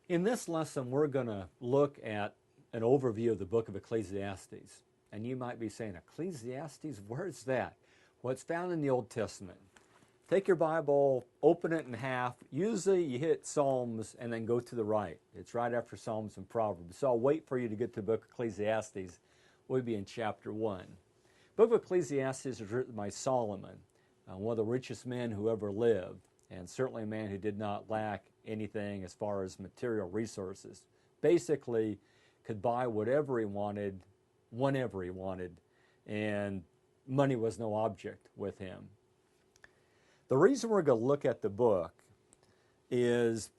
In this lesson, we're going to look at an overview of the book of Ecclesiastes. And you might be saying, Ecclesiastes, where's that? Well, it's found in the Old Testament. Take your Bible, open it in half. Usually you hit Psalms and then go to the right. It's right after Psalms and Proverbs. So I'll wait for you to get to the book of Ecclesiastes. We'll be in chapter 1. The book of Ecclesiastes is written by Solomon, one of the richest men who ever lived, and certainly a man who did not lack anything as far as material resources. Basically, could buy whatever he wanted, whenever he wanted, and money was no object with him. The reason we're going to look at the book is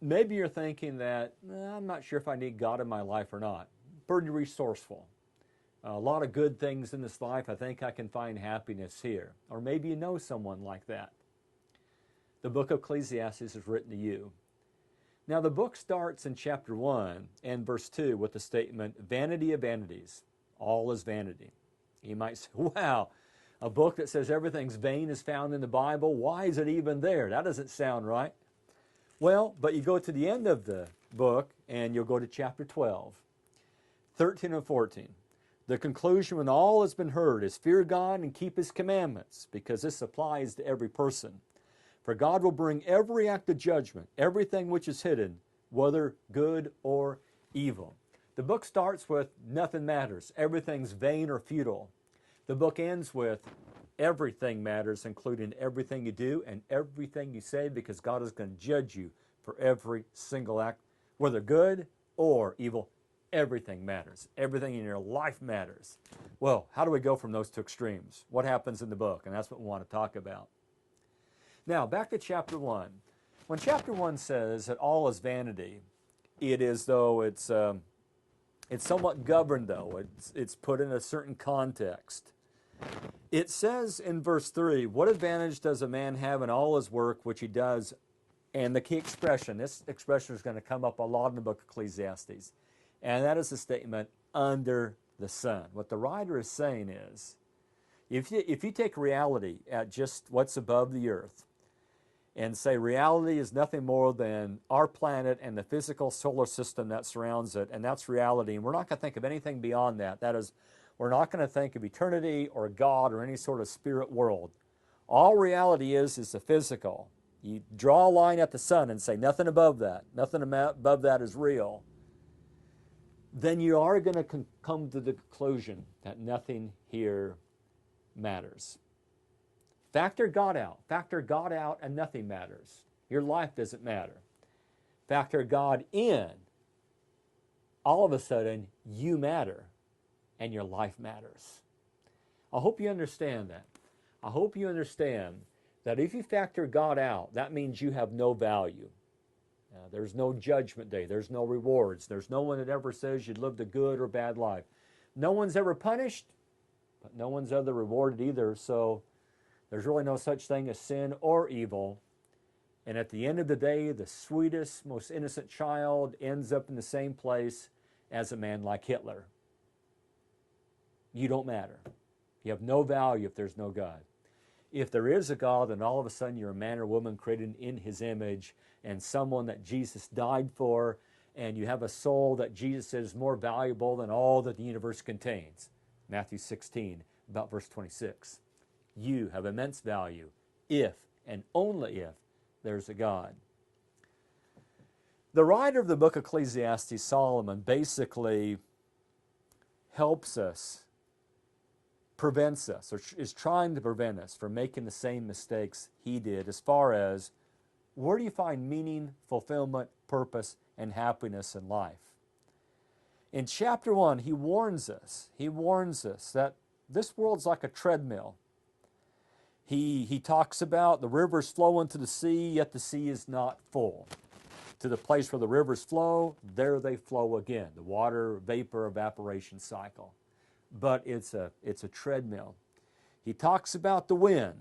maybe you're thinking that, I'm not sure if I need God in my life or not. Pretty resourceful. A lot of good things in this life. I think I can find happiness here. Or maybe you know someone like that. The book of Ecclesiastes is written to you. Now the book starts in chapter 1 and verse 2 with the statement, vanity of vanities, all is vanity. You might say, wow, a book that says everything's vain is found in the Bible. Why is it even there? That doesn't sound right. Well, but you go to the end of the book and you'll go to chapter 12, 13 and 14. The conclusion when all has been heard is fear God and keep His commandments, because this applies to every person. For God will bring every act of judgment, everything which is hidden, whether good or evil. The book starts with nothing matters. Everything's vain or futile. The book ends with everything matters, including everything you do and everything you say, because God is going to judge you for every single act, whether good or evil. Everything matters. Everything in your life matters. Well, how do we go from those two extremes? What happens in the book? And that's what we want to talk about. Now, back to chapter 1. When chapter 1 says that all is vanity, it is though it's somewhat governed though. It's put in a certain context. It says in verse 3, what advantage does a man have in all his work which he does? And the key expression, this expression is going to come up a lot in the book of Ecclesiastes. And that is the statement, under the sun. What the writer is saying is, if you take reality at just what's above the earth, and say reality is nothing more than our planet and the physical solar system that surrounds it, and that's reality, and we're not going to think of anything beyond that. That is, we're not going to think of eternity or God or any sort of spirit world. All reality is the physical. You draw a line at the sun and say nothing above that, nothing above that is real. Then you are going to come to the conclusion that nothing here matters. Factor God out. Factor God out and nothing matters. Your life doesn't matter. Factor God in. All of a sudden, you matter and your life matters. I hope you understand that. I hope you understand that if you factor God out, that means you have no value. There's no judgment day. There's no rewards. There's no one that ever says you lived a good or bad life. No one's ever punished, but no one's ever rewarded either. So there's really no such thing as sin or evil. And at the end of the day, the sweetest, most innocent child ends up in the same place as a man like Hitler. You don't matter. You have no value if there's no God. If there is a God, then all of a sudden you're a man or woman created in His image and someone that Jesus died for, and you have a soul that Jesus says is more valuable than all that the universe contains. Matthew 16, about verse 26. You have immense value if and only if there's a God. The writer of the book of Ecclesiastes, Solomon, basically helps us, prevents us, or is trying to prevent us from making the same mistakes he did as far as where do you find meaning, fulfillment, purpose, and happiness in life. In chapter 1, he warns us that this world's like a treadmill. He talks about the rivers flow into the sea, yet the sea is not full. To the place where the rivers flow, there they flow again. The water vapor evaporation cycle. But it's a treadmill. He talks about the wind,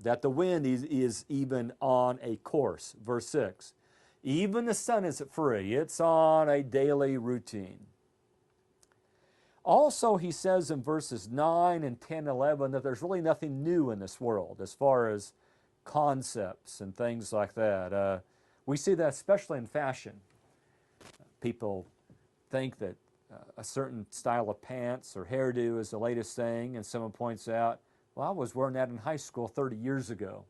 that the wind is even on a course. Verse 6, even the sun isn't free. It's on a daily routine. Also, he says in verses 9 and 10, 11 that there's really nothing new in this world as far as concepts and things like that. We see that especially in fashion. People think that a certain style of pants or hairdo is the latest thing, and someone points out, well, I was wearing that in high school 30 years ago.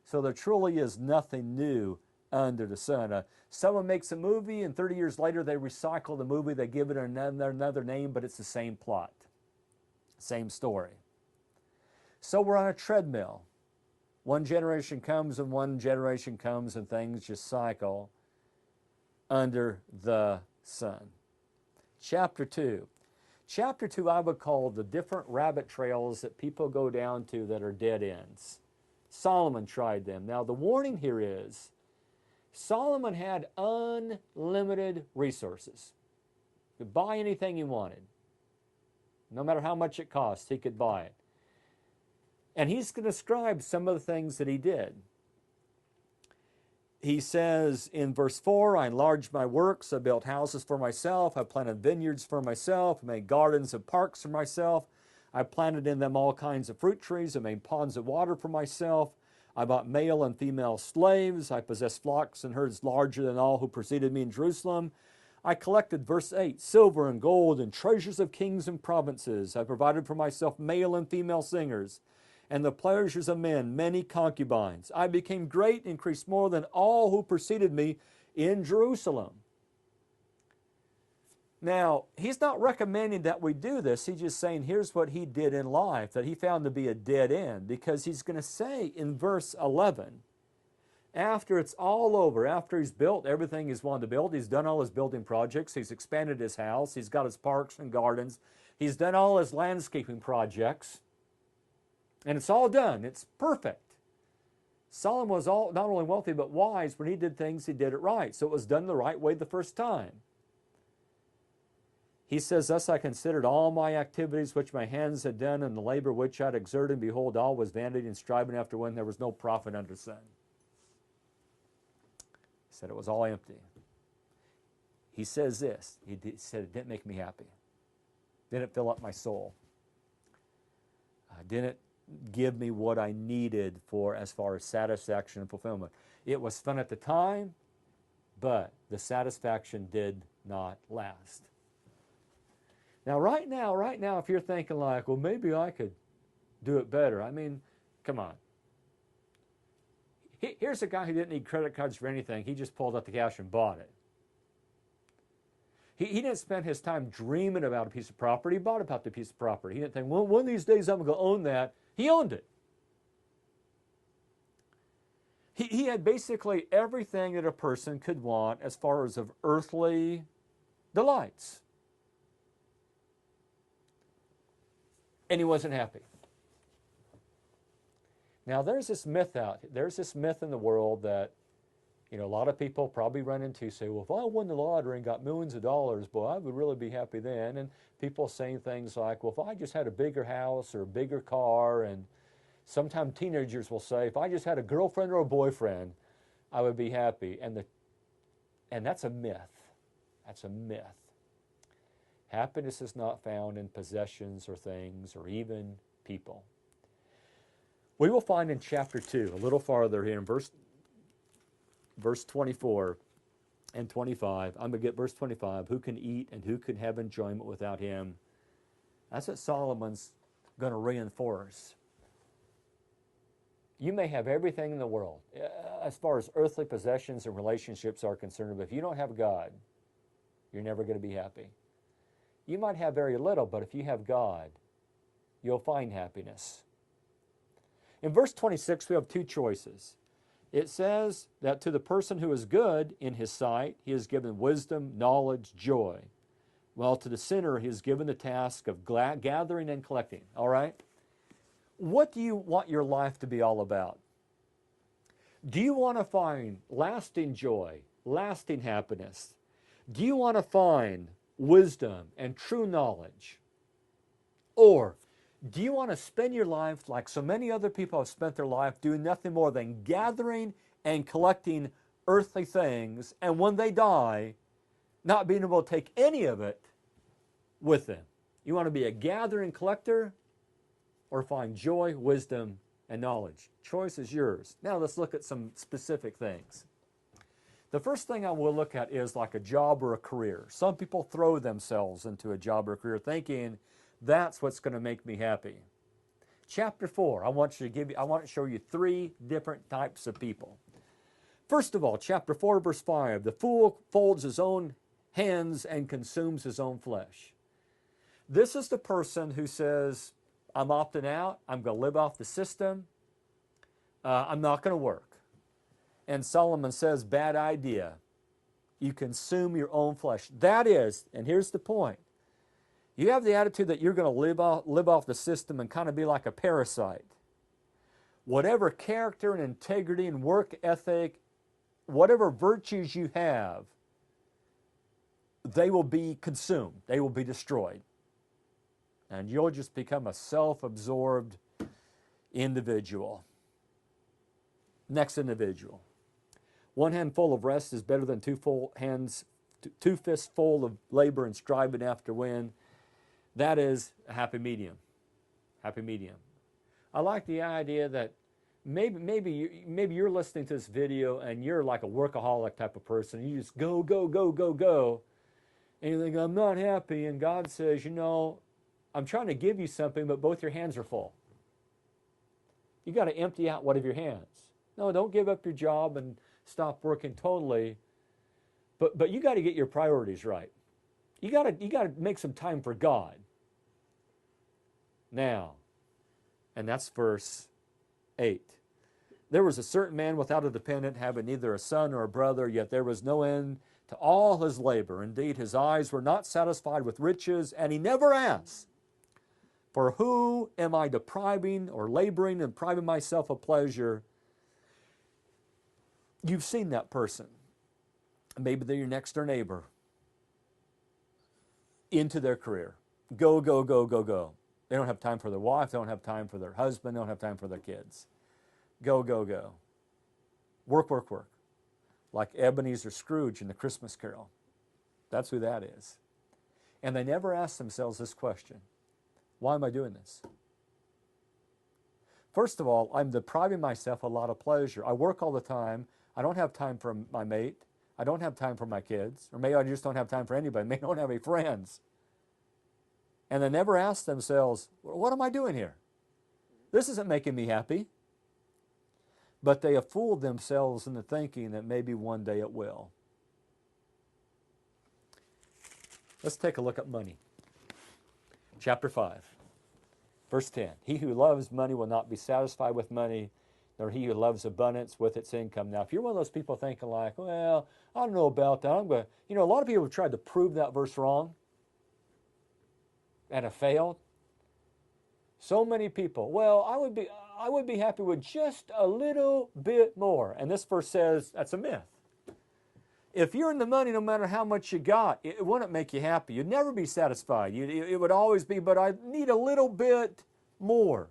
So there truly is nothing new under the sun. Someone makes a movie, and 30 years later they recycle the movie, they give it another name, but it's the same plot, same story. So we're on a treadmill. One generation comes and one generation comes, and things just cycle under the sun. Chapter 2. Chapter 2 I would call the different rabbit trails that people go down to that are dead ends. Solomon tried them. Now the warning here is, Solomon had unlimited resources. He could buy anything he wanted. No matter how much it cost, he could buy it. And he's going to describe some of the things that he did. He says in verse 4, I enlarged my works, I built houses for myself, I planted vineyards for myself, I made gardens and parks for myself, I planted in them all kinds of fruit trees, I made ponds of water for myself, I bought male and female slaves, I possessed flocks and herds larger than all who preceded me in Jerusalem. I collected, verse 8, silver and gold and treasures of kings and provinces. I provided for myself male and female singers, and the pleasures of men, many concubines. I became great, increased more than all who preceded me in Jerusalem. Now, he's not recommending that we do this. He's just saying here's what he did in life that he found to be a dead end. Because he's going to say in verse 11, after it's all over, after he's built everything he's wanted to build, he's done all his building projects, he's expanded his house, he's got his parks and gardens, he's done all his landscaping projects, and it's all done. It's perfect. Solomon was not only wealthy but wise. When he did things, he did it right. So it was done the right way the first time. He says, thus I considered all my activities which my hands had done and the labor which I had exerted, and behold, all was vanity and striving after wind. There was no profit under the sun. He said it was all empty. He says this. He said it didn't make me happy. Didn't fill up my soul. Didn't give me what I needed for as far as satisfaction and fulfillment. It was fun at the time, but the satisfaction did not last. Now, right now, if you're thinking like, well, maybe I could do it better. I mean, come on. Here's a guy who didn't need credit cards for anything. He just pulled out the cash and bought it. He didn't spend his time dreaming about a piece of property. He bought about the piece of property. He didn't think, well, one of these days I'm going to own that. He owned it. He had basically everything that a person could want as far as of earthly delights. And he wasn't happy. Now there's this myth in the world that, you know, a lot of people probably run into, say, well, if I won the lottery and got millions of dollars, boy, I would really be happy then. And people saying things like, well, if I just had a bigger house or a bigger car, and sometimes teenagers will say, if I just had a girlfriend or a boyfriend, I would be happy. And that's a myth. That's a myth. Happiness is not found in possessions or things or even people. We will find in chapter 2, a little farther here in verse 24 and 25. I'm going to get verse 25. Who can eat and who can have enjoyment without him? That's what Solomon's going to reinforce. You may have everything in the world as far as earthly possessions and relationships are concerned, but if you don't have God, you're never going to be happy. You might have very little, but if you have God, you'll find happiness. In verse 26, we have two choices. It says that to the person who is good in his sight, he is given wisdom, knowledge, joy. While to the sinner, he is given the task of gathering and collecting. All right? What do you want your life to be all about? Do you want to find lasting joy, lasting happiness? Do you want to find wisdom and true knowledge? Or do you want to spend your life like so many other people have spent their life doing nothing more than gathering and collecting earthly things, and when they die, not being able to take any of it with them? You want to be a gathering collector or find joy, wisdom, and knowledge? Choice is yours. Now let's look at some specific things. The first thing I will look at is like a job or a career. Some people throw themselves into a job or a career thinking that's what's going to make me happy. Chapter 4, I want to show you 3 different types of people. First of all, chapter 4, verse 5, the fool folds his own hands and consumes his own flesh. This is the person who says, I'm opting out, I'm going to live off the system, I'm not going to work. And Solomon says, bad idea. You consume your own flesh. That is, and here's the point, you have the attitude that you're going to live off the system and kind of be like a parasite. Whatever character and integrity and work ethic, whatever virtues you have, they will be consumed. They will be destroyed. And you'll just become a self-absorbed individual. Next individual. One handful of rest is better than two fists full of labor and striving after wind. That is a happy medium. Happy medium. I like the idea that maybe you're listening to this video and you're like a workaholic type of person. You just go, go, go, go, go. And you think, I'm not happy. And God says, you know, I'm trying to give you something, but both your hands are full. You got to empty out one of your hands. No, don't give up your job and stop working totally. But you got to get your priorities right. You got to make some time for God. Now, and that's verse 8. There was a certain man without a dependent, having neither a son nor a brother, yet there was no end to all his labor. Indeed, his eyes were not satisfied with riches, and he never asked, for who am I depriving or laboring and depriving myself of pleasure? You've seen that person. Maybe they're your next door neighbor. Into their career. Go, go, go, go, go. They don't have time for their wife. They don't have time for their husband. They don't have time for their kids. Go, go, go. Work, work, work. Like Ebenezer Scrooge in the Christmas Carol. That's who that is. And they never ask themselves this question. Why am I doing this? First of all, I'm depriving myself a lot of pleasure. I work all the time. I don't have time for my mate. I don't have time for my kids. Or maybe I just don't have time for anybody. Maybe I don't have any friends. And they never ask themselves, what am I doing here? This isn't making me happy. But they have fooled themselves into thinking that maybe one day it will. Let's take a look at money. Chapter 5, verse 10. He who loves money will not be satisfied with money, nor he who loves abundance with its income. Now, if you're one of those people thinking like, well, I don't know about that. A lot of people have tried to prove that verse wrong and have failed. So many people, well, I would be happy with just a little bit more. And this verse says that's a myth. If you're in the money, no matter how much you got, it wouldn't make you happy. You'd never be satisfied. It would always be, but I need a little bit more.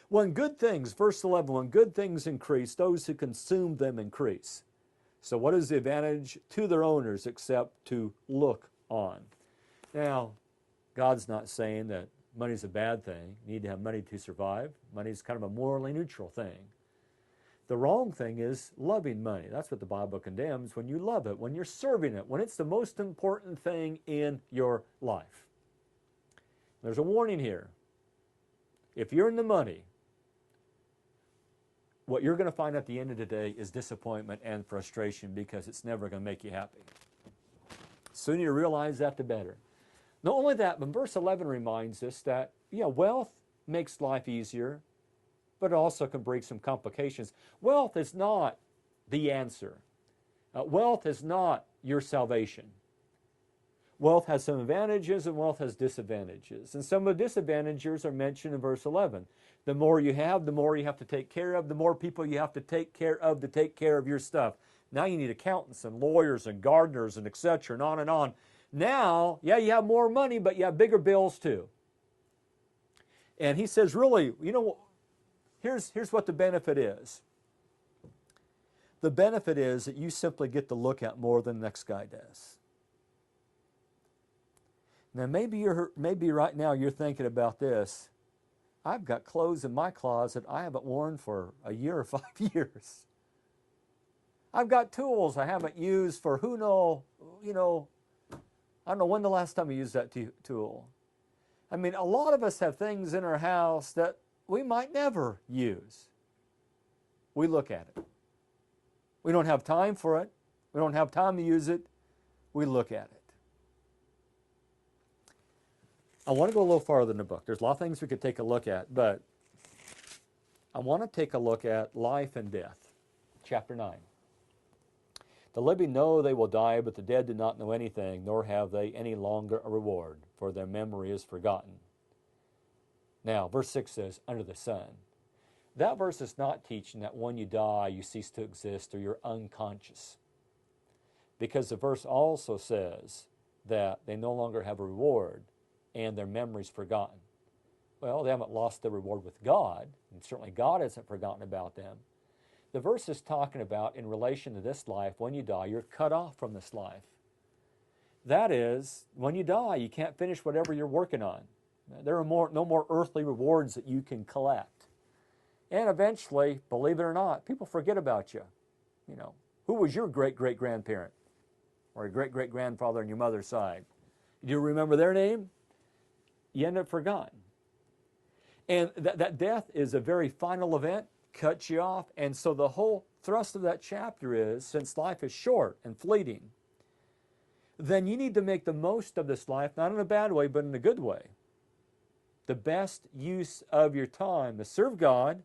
When good things, verse 11, when good things increase, those who consume them increase. So what is the advantage to their owners except to look on? Now, God's not saying that money's a bad thing. You need to have money to survive. Money's kind of a morally neutral thing. The wrong thing is loving money. That's what the Bible condemns, when you love it, when you're serving it, when it's the most important thing in your life. There's a warning here. If you're in the money, what you're going to find at the end of the day is disappointment and frustration, because it's never going to make you happy. The sooner you realize that, the better. Not only that, but verse 11 reminds us that, wealth makes life easier, but it also can bring some complications. Wealth is not the answer. Wealth is not your salvation. Wealth has some advantages and wealth has disadvantages. And some of the disadvantages are mentioned in verse 11. The more you have, the more you have to take care of, the more people you have to take care of your stuff. Now you need accountants and lawyers and gardeners and etc. and on and on. Now, you have more money, but you have bigger bills too. And he says, really, here's what the benefit is. The benefit is that you simply get to look at more than the next guy does. Now, maybe right now you're thinking about this. I've got clothes in my closet I haven't worn for a year or 5 years. I've got tools I haven't used for who know, you know, I don't know when the last time you used that tool. I mean, a lot of us have things in our house that we might never use. We look at it. We don't have time for it. We don't have time to use it. We look at it. I want to go a little farther in the book. There's a lot of things we could take a look at, but I want to take a look at life and death. Chapter 9. The living know they will die, but the dead do not know anything, nor have they any longer a reward, for their memory is forgotten. Now, verse 6 says, under the sun. That verse is not teaching that when you die, you cease to exist or you're unconscious. Because the verse also says that they no longer have a reward and their memory is forgotten. Well, they haven't lost their reward with God, and certainly God hasn't forgotten about them. The verse is talking about in relation to this life, when you die, you're cut off from this life. That is, when you die, you can't finish whatever you're working on. There are no more earthly rewards that you can collect. And eventually, believe it or not, people forget about you. You know, who was your great-great-grandparent? Or your great-great-grandfather on your mother's side? Do you remember their name? You end up forgotten. And that death is a very final event, cuts you off. And so the whole thrust of that chapter is, since life is short and fleeting, then you need to make the most of this life, not in a bad way, but in a good way. The best use of your time to serve God,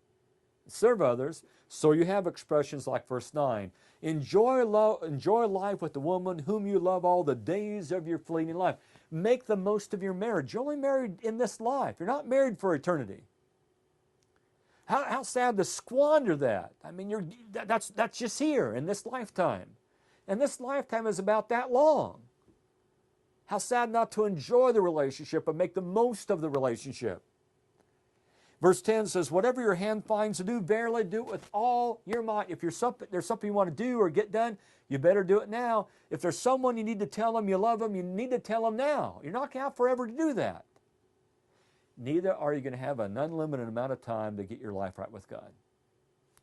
serve others. So you have expressions like verse 9. Enjoy life with the woman whom you love all the days of your fleeting life. Make the most of your marriage. You're only married in this life. You're not married for eternity. How sad to squander that. I mean, that's just here in this lifetime. And this lifetime is about that long. How sad not to enjoy the relationship but make the most of the relationship. Verse 10 says, whatever your hand finds to do, verily do it with all your might. If there's something you want to do or get done, you better do it now. If there's someone you need to tell them you love them, you need to tell them now. You're not going to have forever to do that. Neither are you going to have an unlimited amount of time to get your life right with God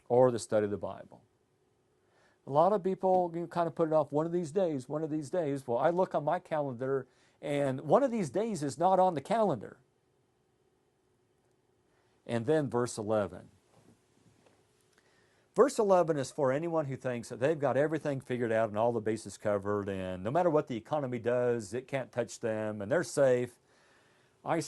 or the study of the Bible. A lot of people kind of put it off one of these days. Well, I look on my calendar, and one of these days is not on the calendar. And then verse 11. Verse 11 is for anyone who thinks that they've got everything figured out and all the bases covered, and no matter what the economy does, it can't touch them, and they're safe. I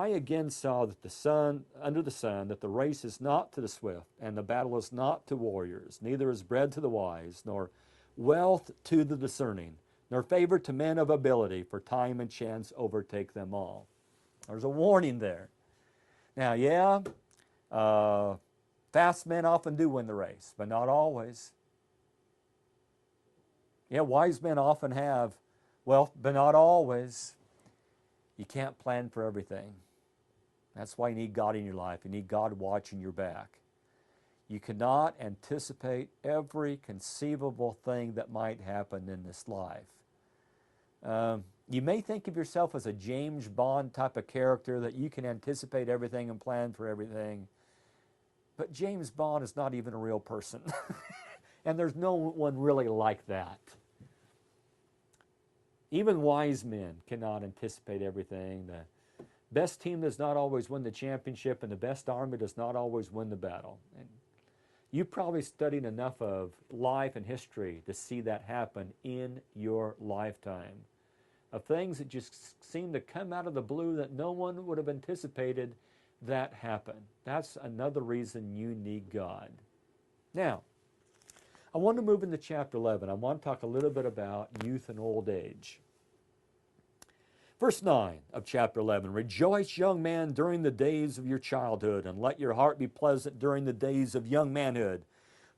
again saw that under the sun, that the race is not to the swift, and the battle is not to warriors, neither is bread to the wise, nor wealth to the discerning, nor favor to men of ability, for time and chance overtake them all. There's a warning there. Now, yeah, fast men often do win the race, but not always. Yeah, wise men often have wealth, but not always. You can't plan for everything. That's why you need God in your life. You need God watching your back. You cannot anticipate every conceivable thing that might happen in this life. You may think of yourself as a James Bond type of character, that you can anticipate everything and plan for everything. But James Bond is not even a real person. And there's no one really like that. Even wise men cannot anticipate everything. The best team does not always win the championship, and the best army does not always win the battle. And you've probably studied enough of life and history to see that happen in your lifetime. Of things that just seem to come out of the blue that no one would have anticipated that happen. That's another reason you need God. Now, I want to move into chapter 11. I want to talk a little bit about youth and old age. Verse 9 of chapter 11, rejoice, young man, during the days of your childhood, and let your heart be pleasant during the days of young manhood.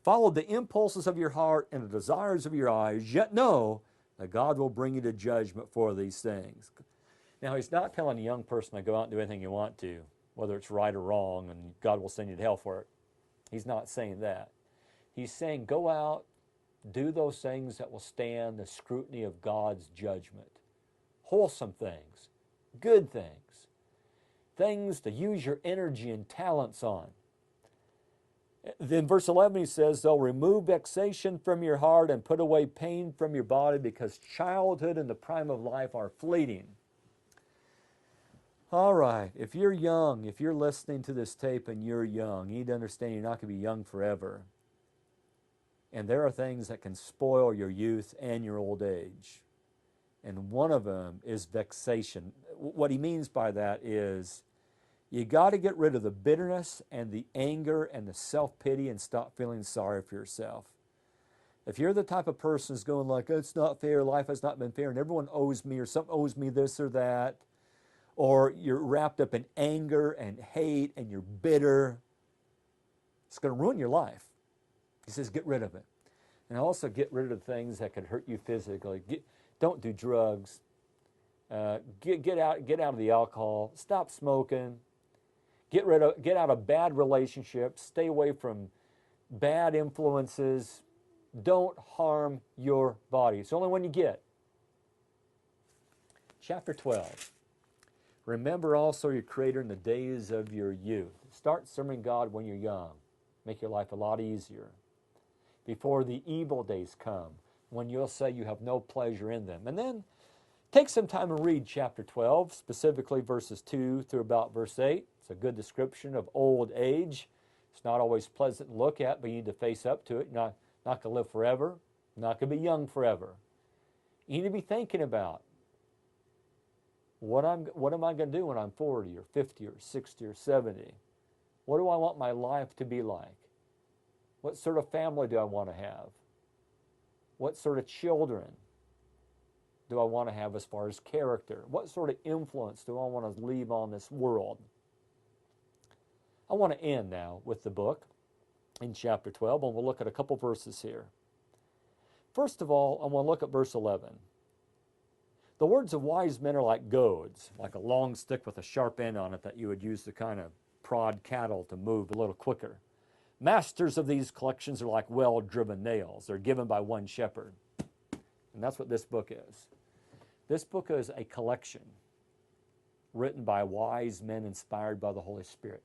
Follow the impulses of your heart and the desires of your eyes, yet know that God will bring you to judgment for these things. Now, he's not telling a young person to go out and do anything you want to, whether it's right or wrong, and God will send you to hell for it. He's not saying that. He's saying go out, do those things that will stand the scrutiny of God's judgment. Wholesome things, good things, things to use your energy and talents on. Then verse 11 he says, they'll remove vexation from your heart and put away pain from your body, because childhood and the prime of life are fleeting. All right, if you're young, if you're listening to this tape and you're young, you need to understand you're not going to be young forever. And there are things that can spoil your youth and your old age. And one of them is vexation. What he means by that is you got to get rid of the bitterness and the anger and the self-pity and stop feeling sorry for yourself. If you're the type of person who's going like, it's not fair, life has not been fair, and everyone owes me, or something owes me this or that, or you're wrapped up in anger and hate and you're bitter, it's going to ruin your life. He says, get rid of it. And also get rid of things that could hurt you physically. Don't do drugs. Get out of the alcohol. Stop smoking. Get out of bad relationships. Stay away from bad influences. Don't harm your body. It's the only one you get. Chapter 12. Remember also your Creator in the days of your youth. Start serving God when you're young. Make your life a lot easier. Before the evil days come, when you'll say you have no pleasure in them. And then take some time and read chapter 12, specifically verses 2 through about verse 8. It's a good description of old age. It's not always pleasant to look at, but you need to face up to it. You're not going to live forever. You're not going to be young forever. You need to be thinking about, what am I going to do when I'm 40 or 50 or 60 or 70? What do I want my life to be like? What sort of family do I want to have? What sort of children do I want to have as far as character? What sort of influence do I want to leave on this world? I want to end now with the book in chapter 12, and we'll look at a couple verses here. First of all, I want to look at verse 11. The words of wise men are like goads, like a long stick with a sharp end on it that you would use to kind of prod cattle to move a little quicker. Masters of these collections are like well-driven nails. They're given by one shepherd. And that's what this book is. This book is a collection written by wise men inspired by the Holy Spirit.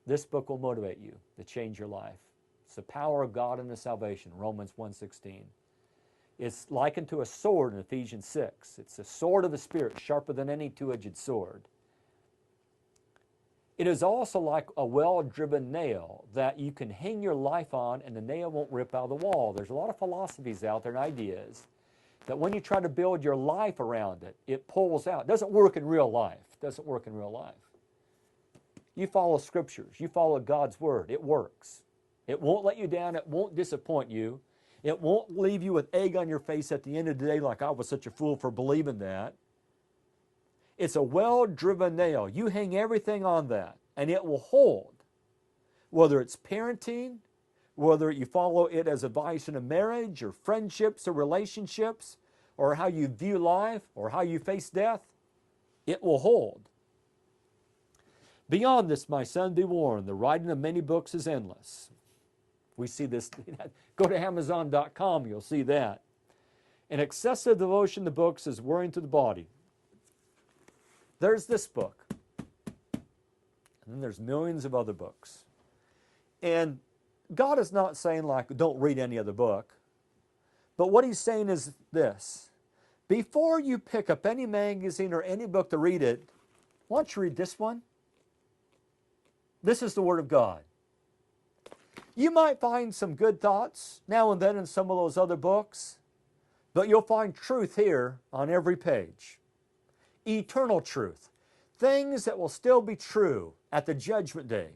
This book will motivate you to change your life. It's the power of God unto salvation, Romans 1:16. It's likened to a sword in Ephesians 6. It's a sword of the Spirit, sharper than any two-edged sword. It is also like a well-driven nail that you can hang your life on and the nail won't rip out of the wall. There's a lot of philosophies out there and ideas that when you try to build your life around it, it pulls out. It doesn't work in real life. It doesn't work in real life. You follow scriptures. You follow God's word. It works. It won't let you down. It won't disappoint you. It won't leave you with egg on your face at the end of the day like I was such a fool for believing that. It's a well-driven nail. You hang everything on that, and it will hold. Whether it's parenting, whether you follow it as advice in a marriage, or friendships, or relationships, or how you view life, or how you face death, it will hold. Beyond this, my son, be warned, the writing of many books is endless. We see this. Go to Amazon.com, you'll see that. An excessive devotion to books is worrying to the body. There's this book. And then there's millions of other books. And God is not saying like, don't read any other book. But what he's saying is this. Before you pick up any magazine or any book to read it, why don't you read this one? This is the Word of God. You might find some good thoughts now and then in some of those other books, but you'll find truth here on every page. Eternal truth. Things that will still be true at the judgment day,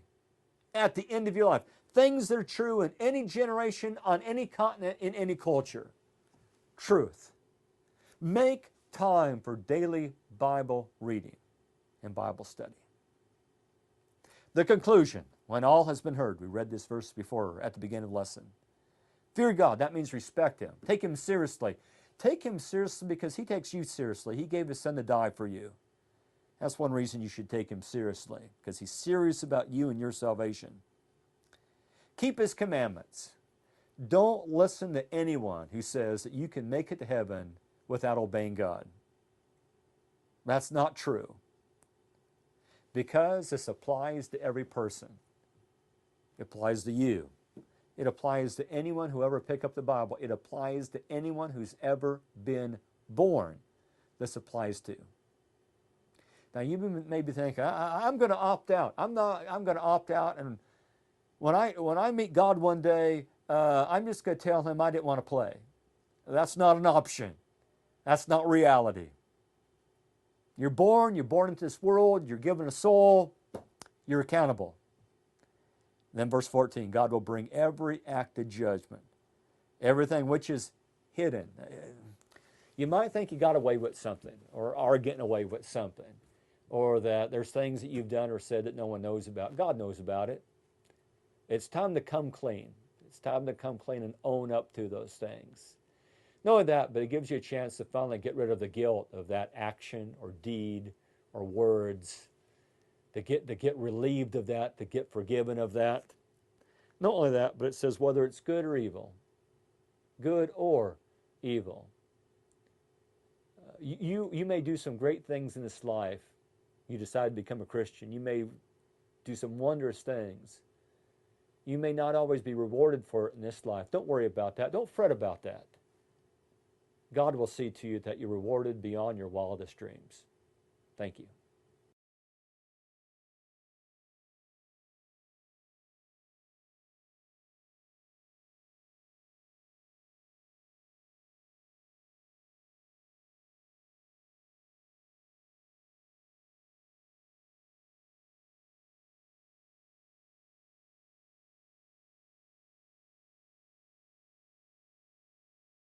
at the end of your life. Things that are true in any generation, on any continent, in any culture. Truth. Make time for daily Bible reading and Bible study. The conclusion, when all has been heard, we read this verse before at the beginning of the lesson. Fear God, that means respect Him. Take Him seriously. Take Him seriously because He takes you seriously. He gave His Son to die for you. That's one reason you should take Him seriously, because He's serious about you and your salvation. Keep His commandments. Don't listen to anyone who says that you can make it to heaven without obeying God. That's not true. Because this applies to every person. It applies to you. It applies to anyone who ever picked up the Bible. It applies to anyone who's ever been born. This applies to. Now you may be thinking, I'm going to opt out. I'm going to opt out, and when I meet God one day, I'm just going to tell him I didn't want to play. That's not an option. That's not reality. You're born into this world, you're given a soul, you're accountable. Then verse 14, God will bring every act of judgment, everything which is hidden. You might think you got away with something, or are getting away with something, or that there's things that you've done or said that no one knows about. God knows about it. It's time to come clean. It's time to come clean and own up to those things. Not only that, but it gives you a chance to finally get rid of the guilt of that action or deed or words, to get relieved of that, to get forgiven of that. Not only that, but it says whether it's good or evil. Good or evil. You may do some great things in this life. You decide to become a Christian. You may do some wondrous things. You may not always be rewarded for it in this life. Don't worry about that. Don't fret about that. God will see to you that you're rewarded beyond your wildest dreams. Thank you.